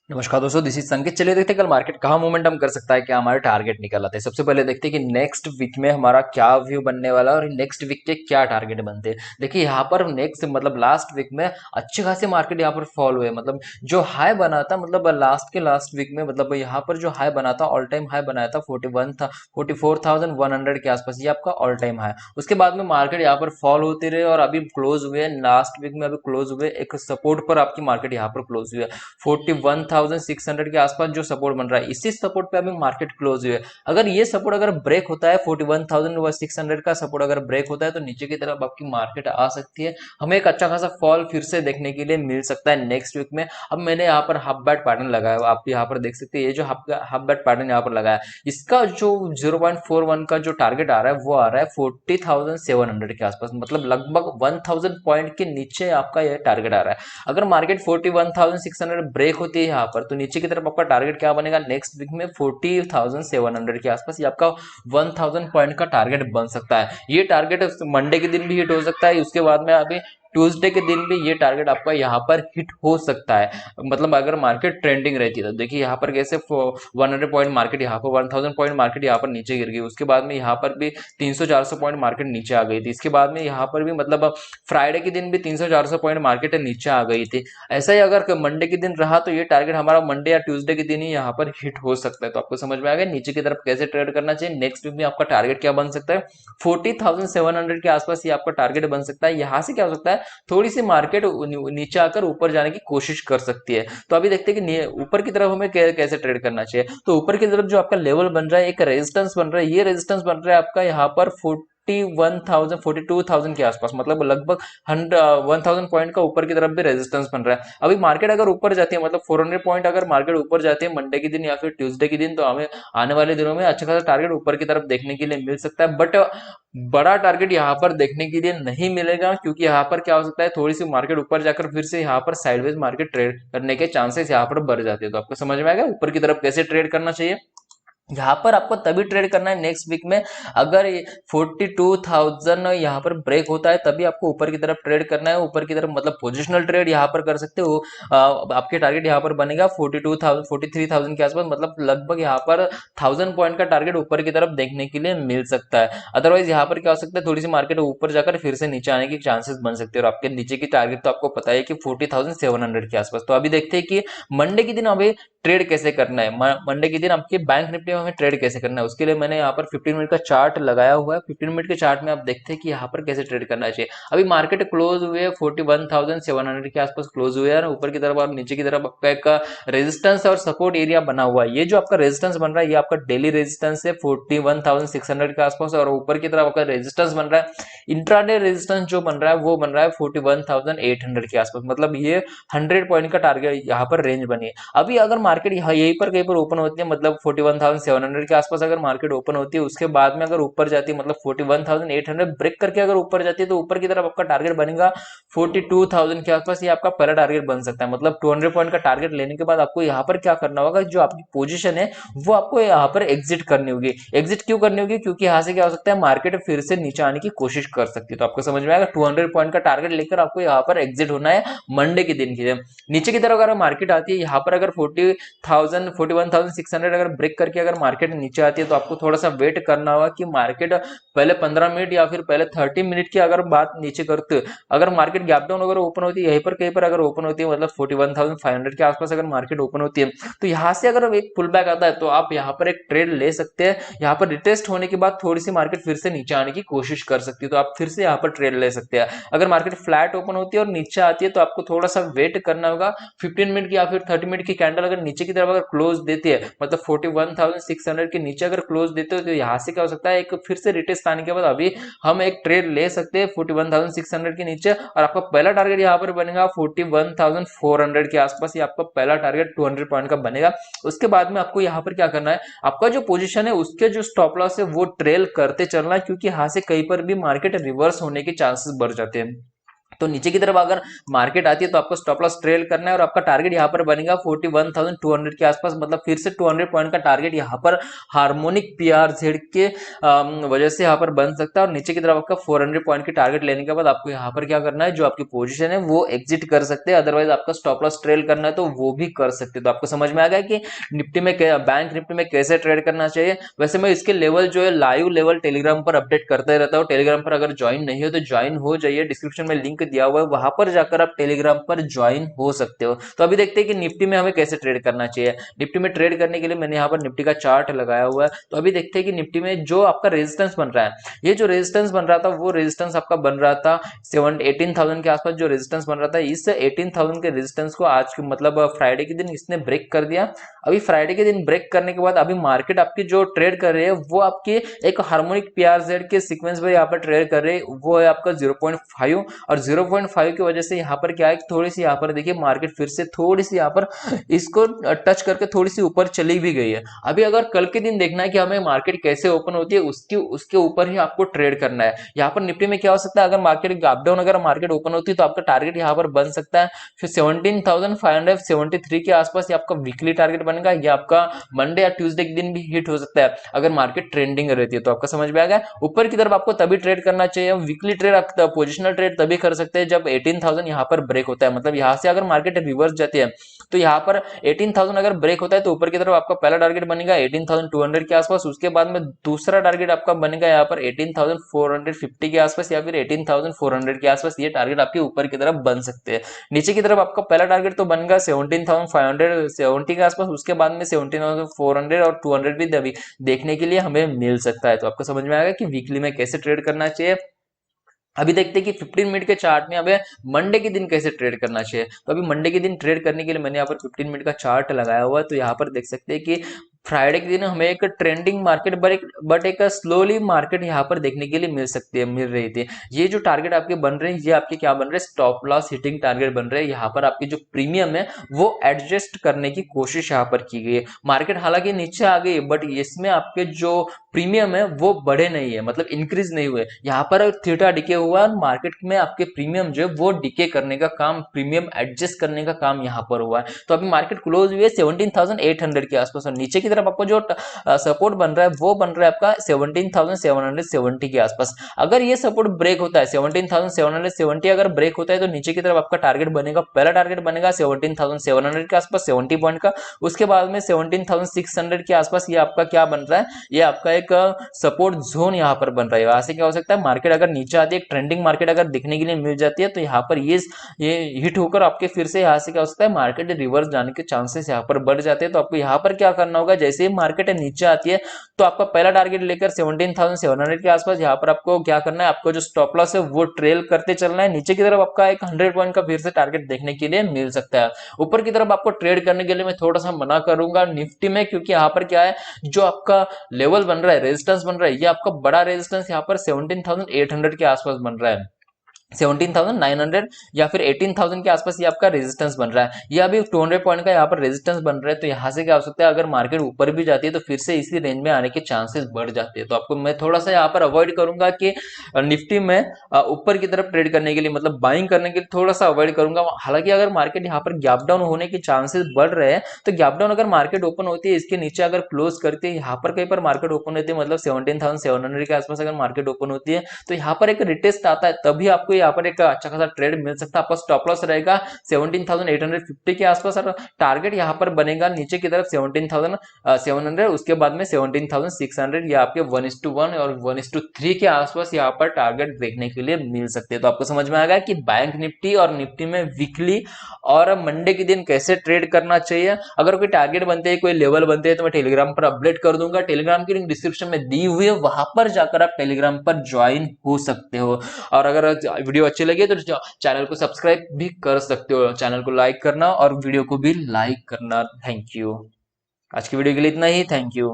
नमस्कार दोस्तों, this is संकेत। चलिए देखते हैं कल मार्केट कहाँ मोमेंटम कर सकता है, क्या हमारे टारगेट निकल आते हैं। सबसे पहले देखते हैं कि नेक्स्ट वीक में हमारा क्या व्यू बनने वाला है और नेक्स्ट वीक के क्या टारगेट बनते हैं। देखिए यहाँ पर नेक्स्ट मतलब लास्ट वीक में अच्छे खासे मार्केट यहाँ पर फॉल हुए, मतलब जो हाई बना था, मतलब लास्ट वीक में, मतलब यहाँ पर जो हाई बना था, ऑल टाइम हाई बनाया था 41 था, 44,100 के आसपास, ये आपका ऑल टाइम हाई। उसके बाद में मार्केट यहाँ पर फॉल होते रहे और अभी क्लोज हुए लास्ट वीक में, अभी क्लोज हुए एक सपोर्ट पर, आपकी मार्केट यहाँ पर क्लोज हुई है 41,600 के आसपास जो सपोर्ट बन रहा है, इसी सपोर्ट पे अभी मार्केट क्लोज हुई है। अगर ये सपोर्ट अगर ब्रेक होता है 41,600 का सपोर्ट अगर ब्रेक होता है तो नीचे की तरफ आपकी मार्केट आ सकती है। हमें एक अच्छा खासा फॉल फिर से देखने के लिए मिल सकता है नेक्स्ट वीक में। अब मैंने यहाँ पर हाफ बैट पैटर्न लगाया हुआ, आप यहाँ पर देख सकते हैं, ये जो हाफ बैट पैटर्न यहाँ पर लगाया, इसका जो 0.41 का जो टारगेट आ रहा है वो आ रहा है 40,700 के आसपास, मतलब लगभग 1000 पॉइंट के नीचे आपका यह टारगेट आ रहा है। अगर मार्केट 41,600 ब्रेक होती है यहाँ पर तो नीचे की तरफ आपका टारगेट क्या बनेगा नेक्स्ट वीक में 40,700 के आसपास, ये आपका 1000 पॉइंट का टारगेट बन सकता है। ये टारगेट मंडे के दिन भी हिट हो सकता है, उसके बाद में अभी ट्यूसडे के दिन भी ये टारगेट आपका यहाँ पर हिट हो सकता है। मतलब अगर मार्केट ट्रेंडिंग रहती है तो देखिए यहाँ पर कैसे 100 पॉइंट मार्केट यहाँ पर 1000 पॉइंट मार्केट यहाँ पर नीचे गिर गई, उसके बाद में यहाँ पर भी 300-400 पॉइंट मार्केट नीचे आ गई थी, इसके बाद में यहाँ पर भी मतलब फ्राइडे के दिन भी 300-400 पॉइंट मार्केट नीचे आ गई थी। ऐसा ही अगर मंडे के दिन रहा तो ये टारगेट हमारा मंडे या ट्यूसडे के दिन ही यहाँ पर हिट हो सकता है। तो आपको समझ में आ गया नीचे की तरफ कैसे ट्रेड करना चाहिए। नेक्स्ट वीक में आपका टारगेट क्या बन सकता है, 40,700 के आसपास ये आपका टारगेट बन सकता है। यहाँ से क्या हो सकता है, थोड़ी सी मार्केट नीचे आकर ऊपर जाने की कोशिश कर सकती है। तो अभी देखते हैं कि ऊपर की तरफ हमें कैसे ट्रेड करना चाहिए। तो ऊपर की तरफ जो आपका लेवल बन रहा है, एक रेजिस्टेंस बन रहा है, ये रेजिस्टेंस बन रहा है आपका यहाँ पर 41,000 42,000 के आसपास, मतलब लगभग 1000 पॉइंट का ऊपर की तरफ भी रेजिस्टेंस बन रहा है। अभी मार्केट अगर ऊपर जाती है, मतलब 400 पॉइंट अगर मार्केट ऊपर जाती है मंडे के दिन या फिर ट्यूसडे के दिन, तो हमें आने वाले दिनों में अच्छा खासा टारगेट ऊपर की तरफ देखने के लिए मिल सकता है। बट बड़ा टारगेट यहाँ पर देखने के लिए नहीं मिलेगा, क्योंकि यहाँ पर क्या हो सकता है, थोड़ी सी मार्केट ऊपर जाकर फिर से यहाँ पर साइडवेज मार्केट ट्रेड करने के चांसेस यहाँ पर बढ़ जाते हैं। तो आपको समझ में आएगा ऊपर की तरफ कैसे ट्रेड करना चाहिए। यहाँ पर आपको तभी ट्रेड करना है नेक्स्ट वीक में, अगर 42,000 यहाँ पर ब्रेक होता है तभी आपको ऊपर की तरफ ट्रेड करना है। ऊपर की तरफ मतलब पोजिशनल ट्रेड यहाँ पर कर सकते हो। आपके टारगेट यहाँ पर बनेगा 42,000 43,000 के आसपास, मतलब लगभग यहाँ पर 1000 पॉइंट का टारगेट ऊपर की तरफ देखने के लिए मिल सकता है। अदरवाइज यहाँ पर क्या हो सकता है, थोड़ी सी मार्केट ऊपर जाकर फिर से नीचे आने की चांसेस बन सकते हैं। और आपके नीचे की टारगेट तो आपको पता है कि 40,700 के आसपास। तो अभी देखते हैं कि मंडे के दिन अभी ट्रेड कैसे करना है। मंडे के दिन आपके बैंक निफ्टी में हमें ट्रेड कैसे करना है, उसके लिए मैंने यहाँ पर 15 मिनट का चार्ट लगाया हुआ है। 15 मिनट के चार्ट में आप देखते हैं कि यहाँ पर कैसे ट्रेड करना चाहिए। अभी मार्केट क्लोज हुए 41,700 के आसपास क्लोज हुए हैं। ऊपर की तरफ और नीचे की तरफ आपका एक रेजिस्टेंस और सपोर्ट एरिया बना हुआ है। ये जो आपका रेजिस्टेंस बन रहा है ये आपका डेली रेजिस्टेंस है 41,600 के आसपास, और ऊपर की तरफ आपका रेजिस्टेंस बन रहा है, इंट्राडे रेजिस्टेंस जो बन रहा है वो बन रहा है 41,800 के आसपास, मतलब ये 100 पॉइंट का टारगेट यहाँ पर रेंज बनी है। अभी अगर मार्केट यहीं पर कहीं पर ओपन होती है, मतलब 41,700 के आसपास अगर मार्केट ओपन होती है, उसके बाद में अगर ऊपर जाती है, मतलब 41,800 ब्रेक करके अगर ऊपर जाती है, तो ऊपर की तरफ आपका टारगेट बनेगा 42,000 के आसपास। ये आपका पहला टारगेट बन सकता है। मतलब 200 पॉइंट का टारगेट लेने के बाद आपको यहाँ पर क्या करना होगा, जो आपकी पोजीशन है वो आपको यहाँ पर एग्जिट करनी होगी। एग्जिट क्यों करनी होगी, क्योंकि यहाँ से क्या हो सकता है, मार्केट फिर से नीचे आने की कोशिश कर सकती है। तो आपको समझ में आएगा 200 पॉइंट का टारगेट लेकर आपको यहाँ पर एग्जिट होना है मंडे के दिन की। नीचे की तरफ अगर मार्केट आती है, यहाँ पर अगर 40,000 41,600 अगर ब्रेक करके अगर मार्केट नीचे आती है, तो आपको थोड़ा सा वेट करना होगा कि मार्केट पहले 15 मिनट या फिर पहले 30 मिनट की अगर बात नीचे करते, अगर मार्केट गैप डाउन अगर ओपन होती है, यहीं पर कहीं पर अगर ओपन होती है, मतलब 41,500 के आसपास अगर मार्केट ओपन होती है, तो यहाँ से अगर एक पुल बैक आता है तो आप यहाँ पर एक ट्रेड ले सकते हैं। यहाँ पर रिटेस्ट होने के बाद थोड़ी सी मार्केट फिर से नीचे आने की कोशिश कर सकती है, तो आप फिर से यहाँ पर ट्रेड ले सकते हैं। अगर मार्केट फ्लैट ओपन होती है और नीचे आती है तो आपको थोड़ा सा वेट करना होगा। 15 मिनट की या फिर 30 मिनट की कैंडल अगर नीचे की तरफ अगर क्लोज देती है, मतलब 41,600 के नीचे अगर क्लोज देते हो, तो यहाँ से क्या हो सकता है, एक फिर से रिटेस्ट आने के बाद अभी हम एक ट्रेड ले सकते हैं 41,600 के नीचे, और आपका पहला टारगेट यहाँ पर बनेगा 41,400 के आसपास। ये आपका पहला टारगेट 200 पॉइंट का बनेगा। उसके बाद में आपको यहाँ पर क्या करना है, आपका जो पोजीशन है उसके जो स्टॉप लॉस है वो ट्रेल करते चलना है, क्योंकि यहाँ से कहीं पर भी मार्केट रिवर्स होने के चांसेस बढ़ जाते हैं। तो नीचे की तरफ अगर मार्केट आती है तो आपको स्टॉप लॉस ट्रेल करना है और आपका टारगेट यहाँ पर बनेगा 41,200 के आसपास, मतलब फिर से 200 पॉइंट का टारगेट यहाँ पर हार्मोनिक पीआरजेड के वजह से यहाँ पर बन सकता है। और नीचे की तरफ आपका 400 पॉइंट की टारगेट लेने के बाद आपको यहाँ पर क्या करना है, जो आपकी पोजीशन है वो एग्जिट कर सकते हैं, अदरवाइज आपका स्टॉप लॉस ट्रेल करना है तो वो भी कर सकते हैं। तो आपको समझ में आ गया कि निफ्टी में बैंक निफ्टी में कैसे ट्रेड करना चाहिए। वैसे मैं इसके लेवल जो है लाइव लेवल टेलीग्राम पर अपडेट करते रहता हूँ। टेलीग्राम पर अगर ज्वाइन नहीं हो तो ज्वाइन हो जाइए, डिस्क्रिप्शन में लिंक दिया हुआ है, वहां पर जाकर आप टेलीग्राम पर ज्वाइन हो सकते हो। तो अभी देखते हैं कि निफ्टी में हमें कैसे ट्रेड करना चाहिए। निफ्टी में ट्रेड करने के लिए मैंने यहाँ पर निफ्टी का चार्ट लगाया हुआ है। तो अभी देखते हैं कि निफ्टी में जो आपका रेजिस्टेंस बन रहा है, ये जो रेजिस्टेंस बन रहा था वो रेजिस्टेंस आपका बन रहा था 18,000 के आसपास जो रेजिस्टेंस बन रहा था। इस 18,000 के रेजिस्टेंस को आज के मतलब फ्राइडे के दिन इसने ब्रेक कर दिया। अभी फ्राइडे के दिन ब्रेक करने के बाद अभी मार्केट आपकी जो ट्रेड कर रही है वो आपकी एक हार्मोनिक पीआरजेड के सीक्वेंस पर यहाँ पर ट्रेड कर रही है, वो है आपका 0.5। और 0.5 की वजह से यहाँ पर क्या है, थोड़ी सी यहाँ पर देखिए मार्केट फिर से थोड़ी सी यहाँ पर इसको टच करके थोड़ी सी ऊपर चली भी गई है। अभी अगर कल के दिन देखना है कि हमें मार्केट कैसे ओपन होती है उसके ऊपर ही आपको ट्रेड करना है। यहाँ पर निफ्टी में क्या हो सकता है, अगर मार्केट गैप डाउन अगर मार्केट ओपन होती है तो आपका टारगेट यहाँ पर बन सकता है फिर 17,573 के आसपास। ये आपका वीकली टारगेट बनेगा, ये आपका मंडे या ट्यूसडे के दिन भी हिट हो सकता है अगर मार्केट ट्रेंडिंग रहती है। तो आपका समझ में आ गया, ऊपर की तरफ आपको तभी ट्रेड करना चाहिए। वीकली ट्रेड आप पोजिशनल ट्रेड तभी कर सकते हैं जब 18,000 यहाँ पर ब्रेक होता है, मतलब यहाँ से अगर मार्केट रिवर्स जाती है तो यहाँ पर 18,000 अगर ब्रेक होता है तो ऊपर की तरफ आपका पहला टारगेट बनेगा 18,200 के आसपास। उसके बाद में दूसरा टारगेट आपका बनेगा यहाँ पर 18,450 के आसपास या फिर 18,400 के आसपास। ये टारगेट आपके ऊपर की तरफ बन सकते हैं। नीचे की तरफ आपका पहला टारगेट तो बनेगा 17,570 के आसपास, उसके बाद में 17,400 और 200 भी अभी देखने के लिए हमें मिल सकता है। तो आपको समझ में आएगा कि वीकली में कैसे ट्रेड करना चाहिए। अभी देखते हैं कि 15 मिनट के चार्ट में हमें मंडे के दिन कैसे ट्रेड करना चाहिए। तो अभी मंडे के दिन ट्रेड करने के लिए मैंने यहाँ पर 15 मिनट का चार्ट लगाया हुआ है। तो यहाँ पर देख सकते हैं कि फ्राइडे के दिन हमें एक ट्रेंडिंग मार्केट बट एक स्लोली मार्केट यहाँ पर देखने के लिए मिल रही थी। ये जो टारगेट आपके बन रहे हैं ये आपके क्या बन रहे हैं, स्टॉप लॉस हिटिंग टारगेट बन रहे हैं। यहाँ पर आपकी जो प्रीमियम है वो एडजस्ट करने की कोशिश यहाँ पर की गई है। मार्केट हालांकि नीचे आ गई बट इसमें आपके जो प्रीमियम है वो बढ़े नहीं है, मतलब इंक्रीज नहीं हुए। यहाँ पर थीटा डिके हुआ और मार्केट में आपके प्रीमियम जो है वो डिके करने का काम, प्रीमियम एडजस्ट करने का काम यहाँ पर हुआ है। तो अभी मार्केट क्लोज हुई है 17,800 के आसपास और नीचे की तरफ आपको जो सपोर्ट बन रहा है वो बन रहा है आपका 17,770 के आसपास। अगर ये सपोर्ट ब्रेक होता है 17,770 अगर ब्रेक होता है तो नीचे की तरफ आपका टारगेट बनेगा, पहला टारगेट बनेगा 17,700 के आसपास 70 पॉइंट का। उसके बाद में 17,600 के आसपास ये आपका क्या बन रहा है, ये आपका एक सपोर्ट जोन यहाँ पर बन रहा है। यहाँ से क्या हो सकता है, मार्केट अगर नीचे आती है, एक ट्रेंडिंग मार्केट अगर दिखने के लिए मिल जाती है तो यहाँ पर ये हिट होकर आपके फिर से यहाँ से क्या हो सकता है, मार्केट रिवर्स जाने के चांसेस यहाँ पर बढ़ जाते हैं। तो आपको यहाँ पर क्या करना होगा, जैसे ही मार्केट नीचे आती है तो आपका पहला टारगेट लेकर 17,700 के आसपास यहाँ पर आपको क्या करना है, आपको जो स्टॉप लॉस है वो ट्रेल करते चलना है। नीचे की तरफ आपका एक 100 पॉइंट का फिर से टारगेट देखने के लिए मिल सकता है। ऊपर की तरफ आपको ट्रेड करने के लिए मैं थोड़ा सा मना करूंगा निफ्टी में, क्योंकि यहाँ पर क्या है, जो आपका लेवल बन रहा है, रेजिस्टेंस बन रहा है, ये आपका बड़ा रेजिस्टेंस यहाँ पर 17,800 के आसपास बन रहा है, 17,900 या फिर 18,000 के आसपास ये आपका रेजिस्टेंस बन रहा है। ये अभी 200 पॉइंट का यहाँ पर रेजिस्टेंस बन रहा है। तो यहाँ से क्या हो सकता है, अगर मार्केट ऊपर भी जाती है तो फिर से इसी रेंज में आने के चांसेस बढ़ जाते हैं। तो आपको मैं थोड़ा सा यहाँ पर अवॉइड करूंगा कि निफ्टी में ऊपर की तरफ ट्रेड करने के लिए, मतलब बाइंग करने के लिए थोड़ा सा अवॉइड करूंगा। हालांकि अगर मार्केट यहाँ पर गैप डाउन होने के चांसेस बढ़ रहे हैं तो गैप डाउन अगर मार्केट ओपन होती है इसके नीचे अगर क्लोज करती है, यहाँ पर कहीं पर मार्केट ओपन होती है, मतलब 17,700 के आसपास अगर मार्केट ओपन होती है तो यहाँ पर एक रिटेस्ट आता है, तभी आपको यहाँ पर एक अच्छा खासा ट्रेड मिल सकता है। आपका स्टॉप लॉस रहेगा 17,850 के आसपास और टारगेट यहाँ पर बनेगा नीचे की तरफ 17,700, उसके बाद में 17,600 या आपके 1:1 और 1:3 के आसपास यहाँ पर टारगेट देखने के लिए मिल सकते हैं। तो आपको समझ में आ गया कि बैंक निफ्टी और निफ्टी में वीकली और मंडे के दिन कैसे ट्रेड करना चाहिए। अगर कोई टारगेट बनते हैं, कोई लेवल बनते हैं तो मैं टेलीग्राम पर अपडेट कर दूंगा। टेलीग्राम की लिंक डिस्क्रिप्शन में दी हुई है, वहां पर जाकर आप टेलीग्राम पर ज्वाइन हो सकते हो। और अगर वीडियो अच्छी लगी तो चैनल को सब्सक्राइब भी कर सकते हो, चैनल को लाइक करना और वीडियो को भी लाइक करना। Thank you. आज की वीडियो के लिए इतना ही, थैंक यू।